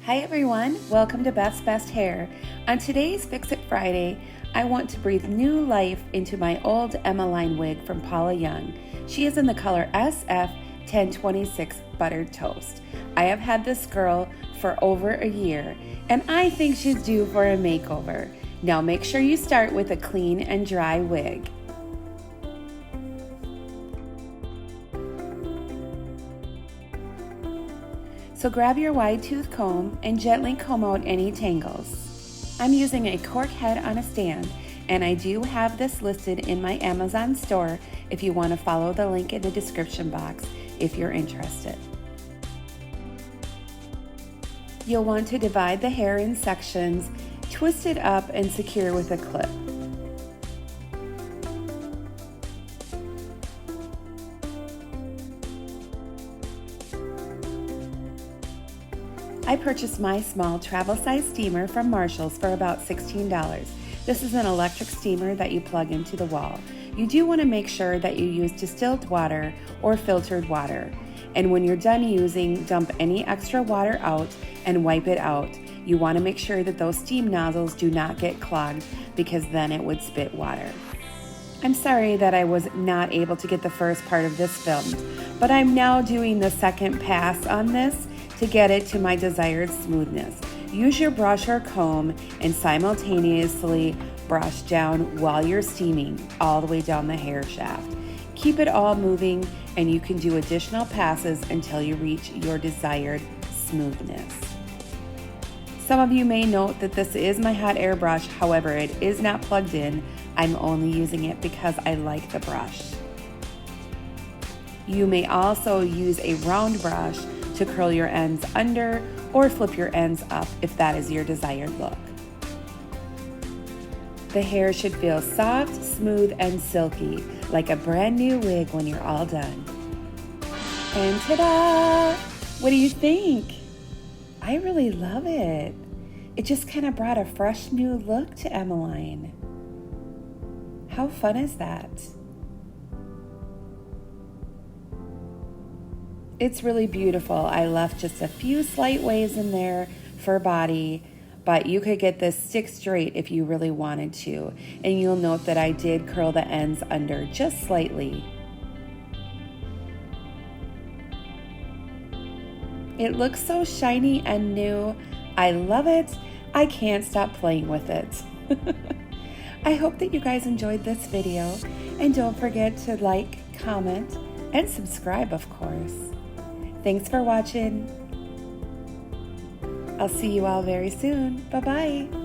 Hi everyone, welcome to Beth's Best Hair. On today's Fix It Friday, I want to breathe new life into my old Hairline wig from Paula Young. She is in the color SF1026 Buttered Toast. I have had this girl for over a year, and I think she's due for a makeover. Now make sure you start with a clean and dry wig. So grab your wide tooth comb and gently comb out any tangles. I'm using a cork head on a stand, and I do have this listed in my Amazon store if you want to follow the link in the description box if you're interested. You'll want to divide the hair in sections, twist it up and secure with a clip. I purchased my small travel size steamer from Marshall's for about $16. This is an electric steamer that you plug into the wall. You do want to make sure that you use distilled water or filtered water. And when you're done using, dump any extra water out and wipe it out. You want to make sure that those steam nozzles do not get clogged because then it would spit water. I'm sorry that I was not able to get the first part of this filmed, but I'm now doing the second pass on this to get it to my desired smoothness. Use your brush or comb and simultaneously brush down while you're steaming all the way down the hair shaft. Keep it all moving, and you can do additional passes until you reach your desired smoothness. Some of you may note that this is my hot air brush, however it is not plugged in. I'm only using it because I like the brush. You may also use a round brush to curl your ends under or flip your ends up if that is your desired look. The hair should feel soft, smooth, and silky, like a brand new wig when you're all done. And ta-da! What do you think? I really love it. It just kind of brought a fresh new look to Hairline. How fun is that? It's really beautiful. I left just a few slight waves in there for body, but you could get this stick straight if you really wanted to. And you'll note that I did curl the ends under just slightly. It looks so shiny and new. I love it. I can't stop playing with it. I hope that you guys enjoyed this video, and don't forget to like, comment, and subscribe, of course. Thanks for watching. I'll see you all very soon. Bye-bye.